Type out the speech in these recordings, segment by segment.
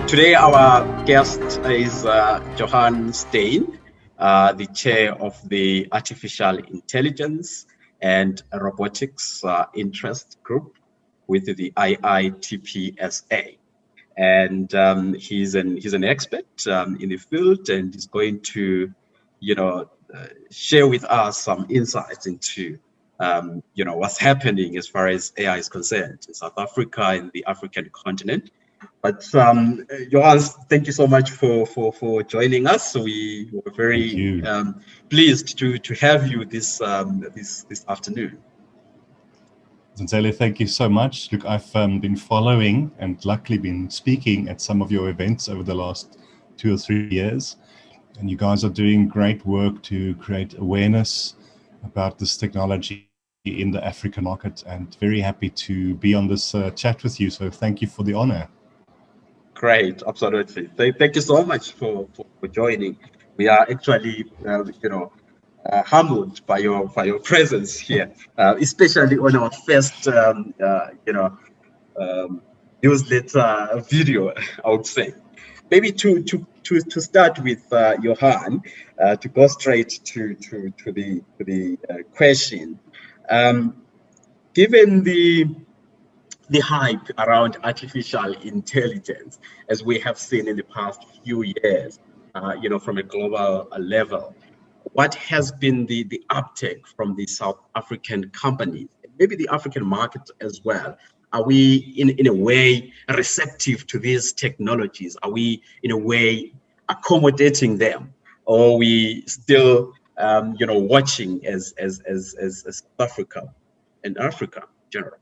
Today, our guest is Johan Steyn, the chair of the Artificial Intelligence and Robotics Interest Group with the IITPSA. And he's an expert in the field, and he's going to, share with us some insights into, what's happening as far as AI is concerned in South Africa and the African continent. But Johan, thank you so much for joining us. We were very pleased to have you this afternoon. Zenzele, thank you so much. Look, I've been following and luckily been speaking at some of your events over the last 2 or 3 years. And you guys are doing great work to create awareness about this technology in the African market, and very happy to be on this chat with you. So thank you for the honor. Great, absolutely. Thank you so much for joining. We are actually, humbled by your presence here, especially on our first, newsletter video. I would say, maybe to start with Johan, to go straight to the question. Given the hype around artificial intelligence, as we have seen in the past few years, from a global level, what has been the uptake from the South African companies, maybe the African market as well? Are we in a way receptive to these technologies? Are we in a way accommodating them, or are we still, watching as South Africa and Africa in general?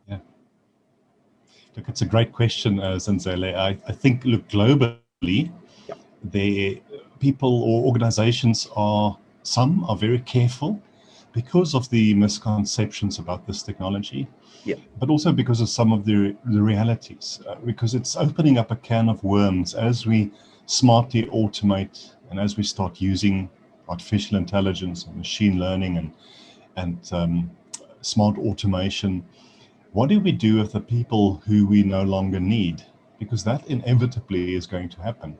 Yeah. Look, it's a great question, Zenzele. I think, look, globally, the people or organizations some are very careful because of the misconceptions about this technology, but also because of some of the realities, because it's opening up a can of worms as we smartly automate and as we start using artificial intelligence and machine learning and smart automation. What do we do with the people who we no longer need? Because that inevitably is going to happen.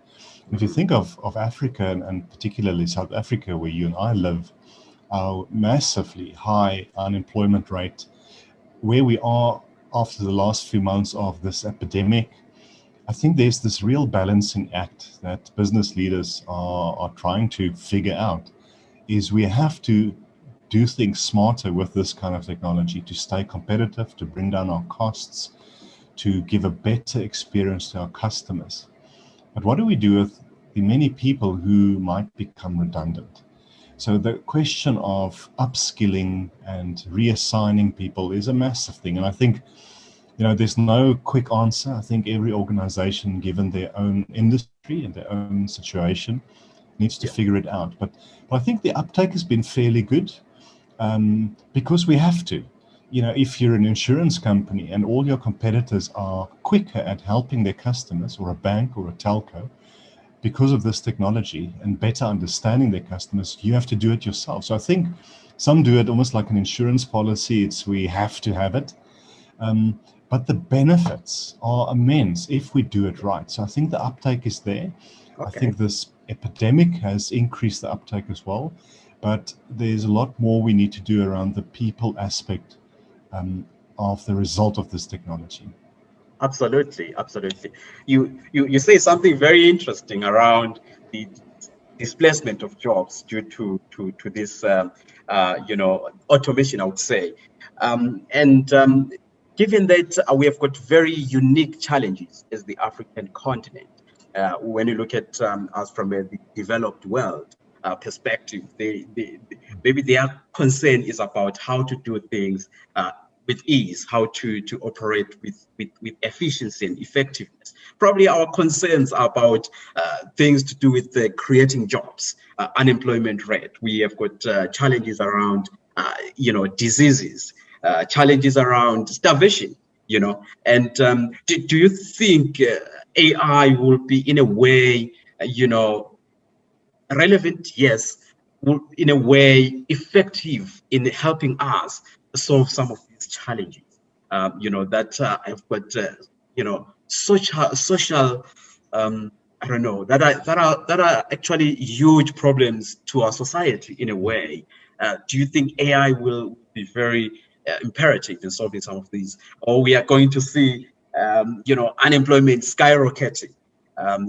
If you think of Africa, and particularly South Africa, where you and I live, our massively high unemployment rate, where we are after the last few months of this epidemic, I think there's this real balancing act that business leaders are trying to figure out, is we have to do things smarter with this kind of technology to stay competitive, to bring down our costs, to give a better experience to our customers. But what do we do with the many people who might become redundant? So the question of upskilling and reassigning people is a massive thing. And I think, there's no quick answer. I think every organization, given their own industry and their own situation, needs to figure it out. But I think the uptake has been fairly good. Because we have to. If you're an insurance company and all your competitors are quicker at helping their customers, or a bank or a telco, because of this technology and better understanding their customers, you have to do it yourself. So I think some do it almost like an insurance policy. We have to have it. But the benefits are immense if we do it right. So I think the uptake is there. Okay. I think this epidemic has increased the uptake as well. But there's a lot more we need to do around the people aspect of the result of this technology. Absolutely. You say something very interesting around the displacement of jobs due to this automation, I would say, given that we have got very unique challenges as the African continent, when you look at us from a developed world perspective, maybe their concern is about how to do things with ease, how to operate with efficiency and effectiveness. Probably our concerns are about things to do with creating jobs, unemployment rate. We have got challenges around diseases, challenges around starvation. And do you think AI will be in a way relevant? Yes. In a way effective in helping us solve some of these challenges, that have got, social I don't know, that are actually huge problems to our society in a way. Do you think AI will be very imperative in solving some of these, or we are going to see, unemployment skyrocketing,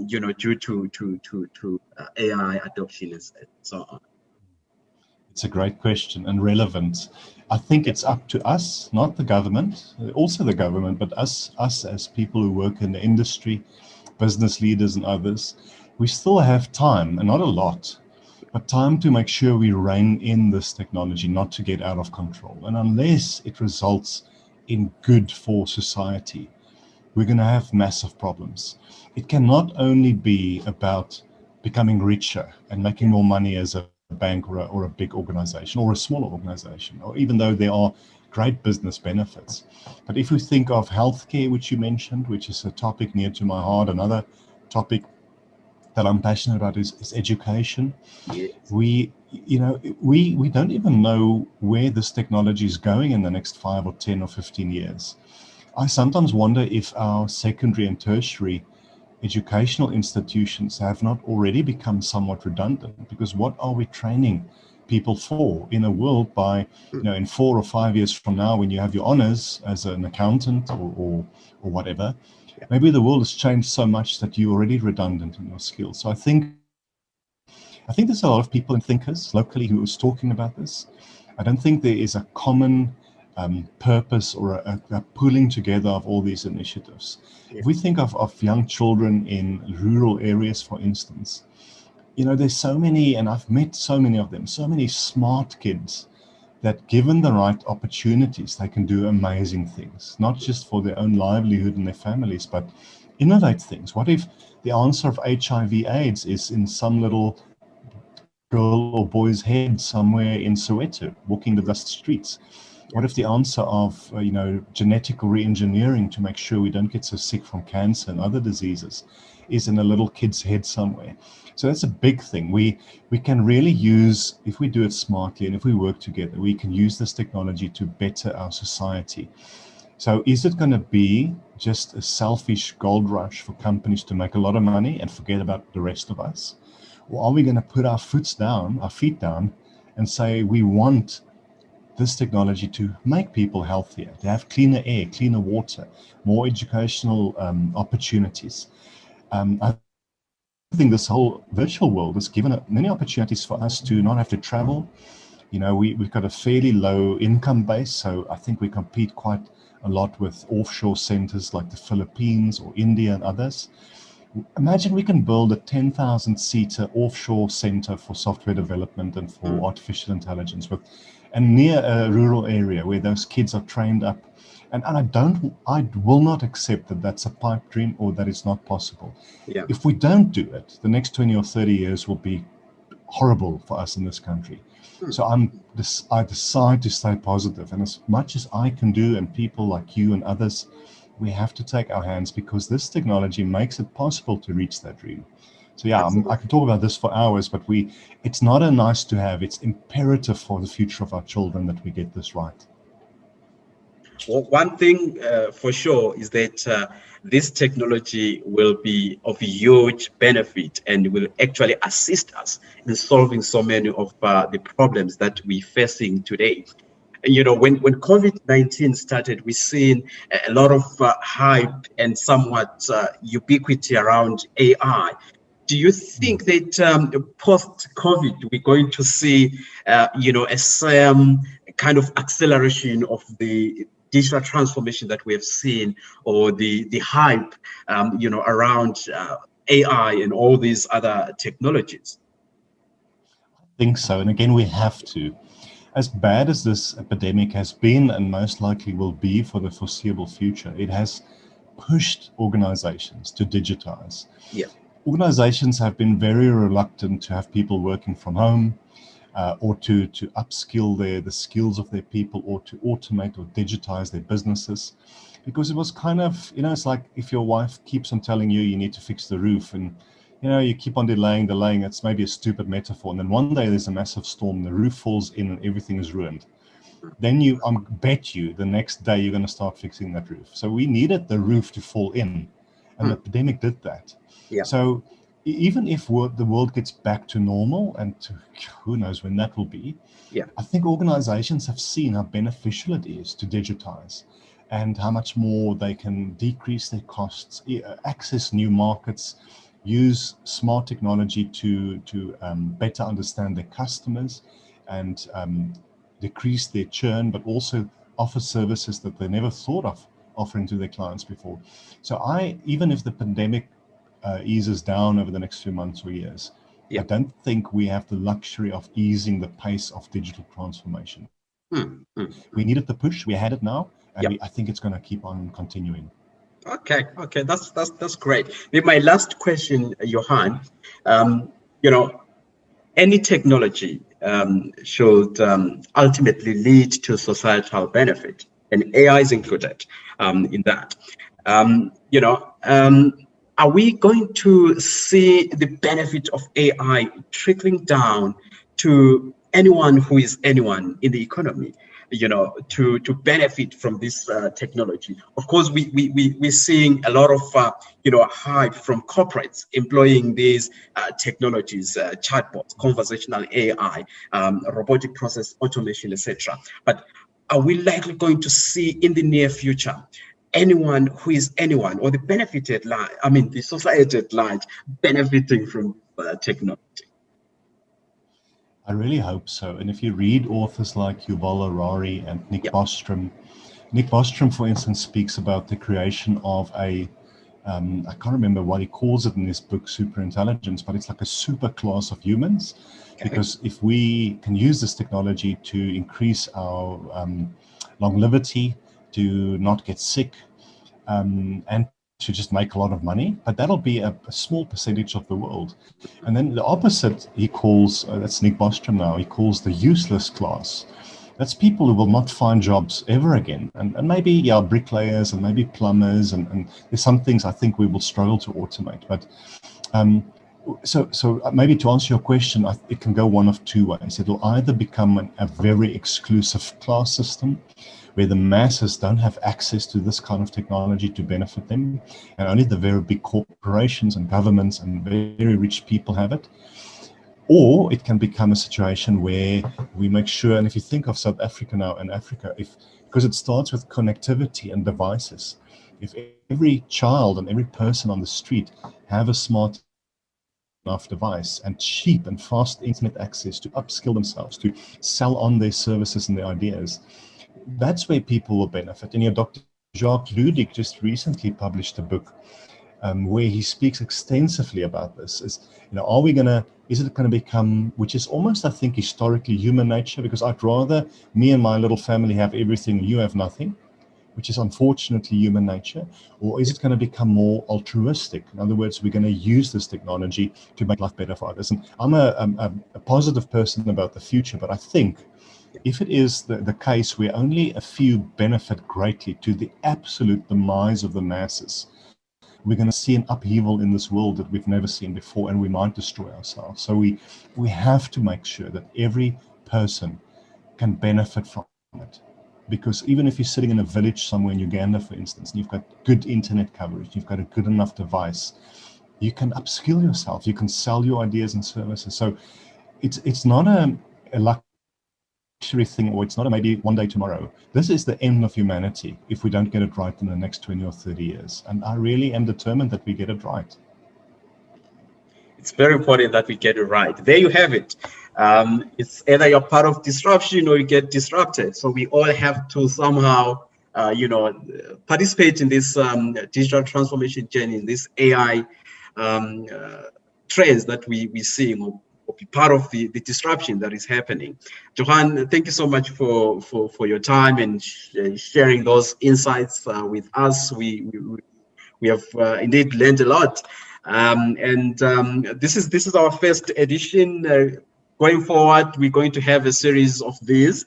due to AI adoption and so on? It's a great question and relevant. I think Yeah. it's up to us, not the government, also the government, but us as people who work in the industry, business leaders and others. We still have time, and not a lot, but time to make sure we rein in this technology, not to get out of control. And unless it results in good for society, we're going to have massive problems. It can not only be about becoming richer and making more money as a bank or a big organization or a smaller organization, or even though there are great business benefits. But if we think of healthcare, which you mentioned, which is a topic near to my heart, another topic that I'm passionate about is education. Yes. We don't even know where this technology is going in the next 5 or 10 or 15 years. I sometimes wonder if our secondary and tertiary educational institutions have not already become somewhat redundant, because what are we training people for in a world by, in 4 or 5 years from now, when you have your honors as an accountant or whatever, Yeah. maybe the world has changed so much that you're already redundant in your skills. So I think there's a lot of people and thinkers locally who is talking about this. I don't think there is a common purpose or a pulling together of all these initiatives. Yeah. If we think of young children in rural areas, for instance, there's so many, and I've met so many of them, so many smart kids that, given the right opportunities, they can do amazing things, not just for their own livelihood and their families, but innovate things. What if the answer of HIV/AIDS is in some little girl or boy's head somewhere in Soweto, walking the dust streets? What if the answer of genetic re-engineering to make sure we don't get so sick from cancer and other diseases is in a little kid's head somewhere? So that's a big thing. We can really use, if we do it smartly and if we work together, we can use this technology to better our society. So is it going to be just a selfish gold rush for companies to make a lot of money and forget about the rest of us? Or are we going to put our feet down and say we want this technology to make people healthier, to have cleaner air, cleaner water, more educational opportunities? I think this whole virtual world has given many opportunities for us to not have to travel. We've got a fairly low income base, so I think we compete quite a lot with offshore centers like the Philippines or India and others. Imagine we can build a 10,000-seater offshore center for software development and for artificial intelligence and near a rural area where those kids are trained up. And I will not accept that that's a pipe dream or that it's not possible. Yeah. If we don't do it, the next 20 or 30 years will be horrible for us in this country. So I decide to stay positive, and as much as I can do, and people like you and others, we have to take our hands, because this technology makes it possible to reach that dream. So yeah, I can talk about this for hours, but it's not a nice to have, it's imperative for the future of our children that we get this right. Well, one thing for sure is that this technology will be of huge benefit and will actually assist us in solving so many of the problems that we're facing today. When COVID-19 started, we've seen a lot of hype and somewhat ubiquity around AI. Do you think that post-COVID, we're going to see, a same kind of acceleration of the digital transformation that we have seen, or the hype, around AI and all these other technologies? I think so. And again, we have to. As bad as this epidemic has been and most likely will be for the foreseeable future, it has pushed organizations to digitize. Yeah. Organizations have been very reluctant to have people working from home, or to upskill the skills of their people, or to automate or digitize their businesses. Because it was kind of, it's like if your wife keeps on telling you need to fix the roof, and you keep on delaying. It's maybe a stupid metaphor. And then one day there's a massive storm, the roof falls in and everything is ruined. Then bet you the next day you're going to start fixing that roof. So we needed the roof to fall in and the pandemic did that. Yeah. So even if the world gets back to normal, and who knows when that will be, Yeah. I think organizations have seen how beneficial it is to digitize and how much more they can decrease their costs, access new markets, use smart technology to better understand their customers and decrease their churn, but also offer services that they never thought of offering to their clients before. So even if the pandemic eases down over the next few months or years, Yeah. I don't think we have the luxury of easing the pace of digital transformation. We needed the push, we had it now, and Yeah. I think it's going to keep on continuing. Okay, that's great. Maybe my last question, Johan, any technology should ultimately lead to societal benefit, and AI is included in that. Are we going to see the benefit of AI trickling down to anyone who is anyone in the economy? To benefit from this technology. Of course, we're seeing a lot of hype from corporates employing these technologies, chatbots, conversational AI, robotic process automation, etc. But are we likely going to see in the near future anyone who is anyone, or the the society at large, benefiting from technology? I really hope so. And if you read authors like Yuval Harari and Nick Bostrom, for instance, speaks about the creation of I can't remember what he calls it in this book, superintelligence, but it's like a super class of humans. Okay. Because if we can use this technology to increase our longevity, to not get sick, and to just make a lot of money, but that'll be a small percentage of the world. And then the opposite he calls, that's Nick Bostrom now, he calls the useless class. That's people who will not find jobs ever again. And maybe, bricklayers and maybe plumbers, and there's some things I think we will struggle to automate. But so maybe to answer your question, it can go one of two ways. It'll either become a very exclusive class system, where the masses don't have access to this kind of technology to benefit them, and only the very big corporations and governments and very rich people have it. Or it can become a situation where we make sure, and if you think of South Africa now and Africa, because it starts with connectivity and devices, if every child and every person on the street have a smart enough device and cheap and fast internet access to upskill themselves, to sell on their services and their ideas, that's where people will benefit. And Dr. Jacques Ludic just recently published a book where he speaks extensively about this. Is it going to become, which is almost, I think, historically human nature, because I'd rather me and my little family have everything, you have nothing, which is unfortunately human nature, or is it going to become more altruistic? In other words, we're going to use this technology to make life better for others. And I'm a positive person about the future, but I think if it is the case where only a few benefit greatly to the absolute demise of the masses, we're going to see an upheaval in this world that we've never seen before, and we might destroy ourselves. So we have to make sure that every person can benefit from it. Because even if you're sitting in a village somewhere in Uganda, for instance, and you've got good internet coverage, you've got a good enough device, you can upskill yourself, you can sell your ideas and services. So it's not a luxury thing, or it's not a maybe one day tomorrow. This is the end of humanity if we don't get it right in the next 20 or 30 years. And I really am determined that we get it right. It's very important that we get it right. There you have it. It's either you're part of disruption or you get disrupted. So we all have to somehow, participate in this digital transformation journey, in this AI trends that we're seeing, or be part of the disruption that is happening. Johan, thank you so much for your time and sharing those insights with us. We have indeed learned a lot. This is our first edition. Going forward, we're going to have a series of these.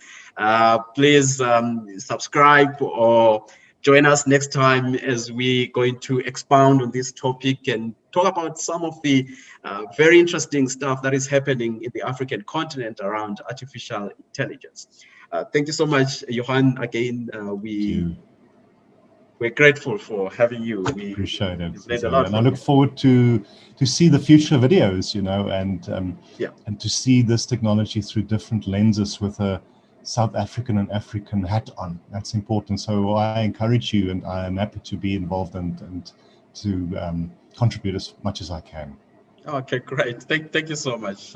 Please subscribe or join us next time as we're going to expound on this topic and talk about some of the very interesting stuff that is happening in the African continent around artificial intelligence. Thank you so much, Johan. Again, we're grateful for having you. We appreciate it. learned a lot And I from look you. forward to see the future videos, Yeah. and to see this technology through different lenses with a South African and African hat on. That's important. So I encourage you, and I am happy to be involved and to contribute as much as I can. Okay, great. Thank you so much.